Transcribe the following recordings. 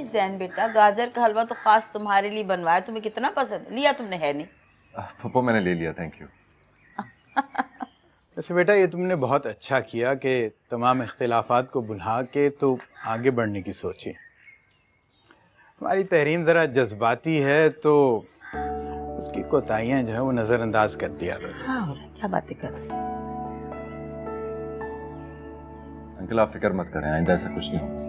जैन बेटा, गाजर का हलवा तो खास तुम्हारे लिए बनवाया, तुम्हें कितना पसंद लिया तुमने, है नहीं? पप्पो मैंने ले लिया, थैंक यू। वैसे बेटा ये तुमने बहुत अच्छा किया कि तमाम इख्तिलाफात को भुला के तो आगे बढ़ने की सोची। हमारी तहरीम ज़रा जज्बाती है तो उसकी कोताहियाँ जो है वो नज़रअंदाज कर दिया करो। हाँ, क्या बातें कर रहे हो? अंकल आप फिक्र मत करें, आइंदा ऐसा कुछ नहीं होगा।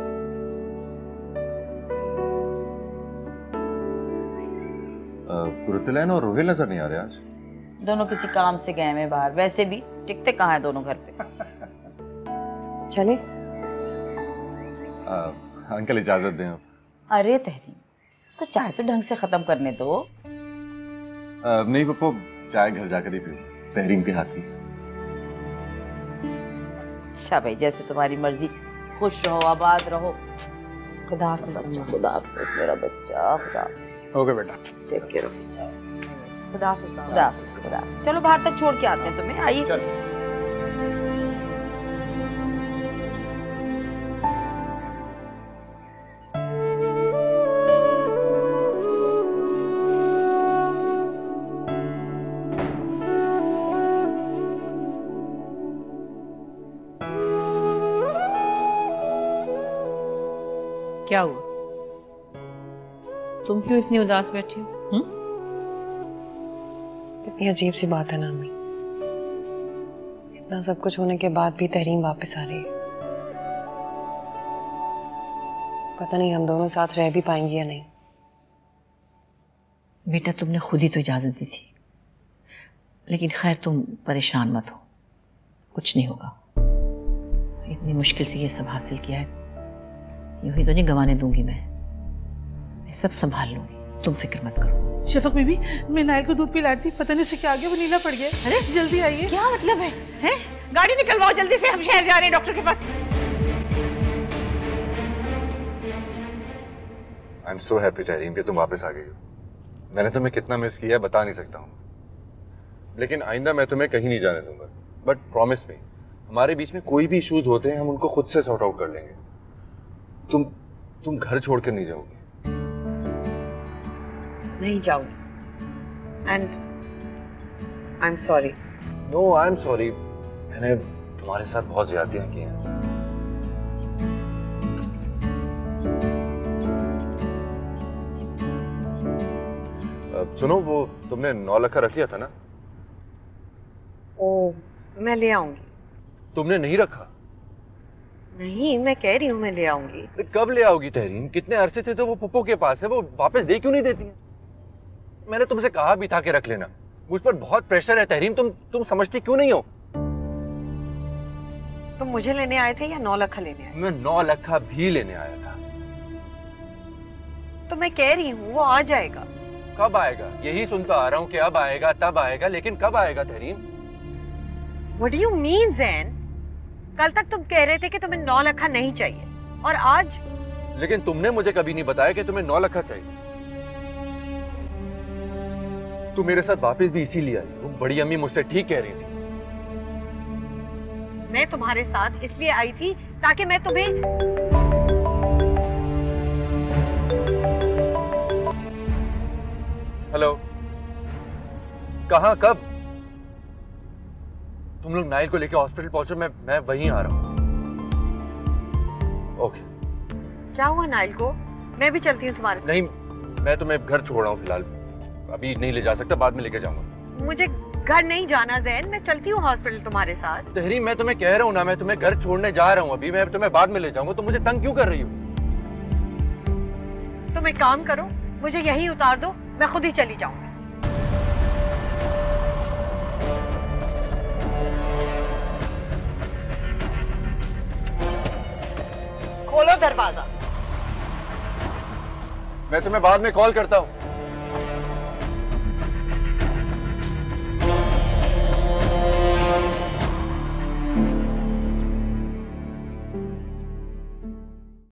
कुरुतलैन और रोहिल नजर नहीं आ रहे आज। दोनों किसी काम से गए हैं बाहर, वैसे भी टिकते कहाँ हैं दोनों घर पे। चले? अंकल इजाजत दें आप। अरे तहरीम, उसको चाय तो ढंग से खत्म करने दो। नहीं पप्पो, चाय घर जाकर ही पियो, तहरीम के हाथ की। अच्छा भाई, जैसे तुम्हारी मर्जी, खुश रहो, आबाद रहो। खुदा हाफिज़। खुदा हाफिज़ मेरा बच्चा, खुदा ओके बेटा, टेक केयर ऑफ योरसेल्फ। खुदा हाफिज़। खुदा हाफिज़, खुदा हाफिज़। चलो बाहर तक छोड़ के आते हैं तुम्हें, आइए। क्या हुआ? तुम क्यों इतनी उदास बैठी हो? कितनी अजीब सी बात है ना अम्मी, इतना सब कुछ होने के बाद भी तहरीम वापस आ रही है। पता नहीं हम दोनों साथ रह भी पाएंगे या नहीं। बेटा तुमने खुद ही तो इजाजत दी थी, लेकिन खैर तुम परेशान मत हो, कुछ नहीं होगा। इतनी मुश्किल से ये सब हासिल किया है, यूं ही तो नहीं गंवाने दूंगी। मैं सब संभाल लूंगी, तुम फिक्र मत करो। शफक बीबी, मैं नायल को दूध पिला थी, पता नहीं उसे क्या आ गया, वो नीला पड़ गया। अरे जल्दी आइए। क्या मतलब है? हैं? गाड़ी निकलवाओ जल्दी से, हम शहर जा रहे हैं डॉक्टर के पास। I am so happy Tahreem कि तुम वापस आ गई हो। मैंने तुम्हें कितना मिस किया है बता नहीं सकता हूँ, लेकिन आइंदा मैं तुम्हें कहीं नहीं जाने दूंगा। बट प्रॉमिस मी, हमारे बीच में कोई भी इश्यूज होते हैं हम उनको खुद से सॉर्ट आउट कर लेंगे। तुम घर छोड़कर नहीं जाओगी। नहीं जाऊंगी, and I am sorry. No I am sorry, मैंने तुम्हारे साथ बहुत ज्यादतियां की हैं। सुनो, वो तुमने 9 लाख रख लिया था ना? ओ, मैं ले आऊंगी। तुमने नहीं रखा? नहीं, मैं कह रही हूँ मैं ले आऊंगी। कब ले आओगी तहरीम? कितने अरसे से तो वो पुप्पो के पास है, वो वापस दे क्यों नहीं देती है? मैंने तुमसे कहा भी था कि रख लेना। मुझ पर बहुत प्रेशर है तहरीम, तुम समझती क्यों नहीं हो? तुम मुझे लेने आए थे या 9 लाख लेने आए? मैं 9 लाख भी लेने आया था। तो मैं कह रही हूँ वो आ जाएगा। कब आएगा? यही सुनता आ रहा हूँ कि अब आएगा तब आएगा, लेकिन कब आएगा Tahreem? What do you mean, ज़ैन? कल तक तुम कह रहे थे कि तुम्हें 9 लाख नहीं चाहिए, और आज? लेकिन तुमने मुझे कभी नहीं बताया कि तुम्हें 9 लाख चाहिए। तुम मेरे साथ वापस भी इसीलिए आई। वो बड़ी अम्मी मुझसे ठीक कह रही थी। मैं तुम्हारे साथ इसलिए आई थी ताकि मैं तुम्हें हेलो, कहाँ, कब? तुम लोग नाइल को लेकर हॉस्पिटल पहुंचो, मैं वहीं आ रहा हूँ। ओके। क्या हुआ नाइल को? मैं भी चलती हूँ तुम्हारे साथ। नहीं, मैं तुम्हें घर छोड़ रहा हूँ फिलहाल, अभी नहीं ले जा सकता, बाद में लेके जाऊंगा। मुझे घर नहीं जाना ज़ैन, मैं चलती हूँ हॉस्पिटल तुम्हारे साथ। तहरीम, मैं तुम्हें कह रहा हूँ ना, मैं तुम्हें घर छोड़ने जा रहा हूँ अभी, मैं तुम्हें बाद में ले जाऊंगा। तो मुझे तंग क्यों कर रही हो? तुम एक काम करो, मुझे यहीं उतार दो, मैं खुद ही चली जाऊंगी। खोलो दरवाजा। मैं तुम्हें बाद में कॉल करता हूँ।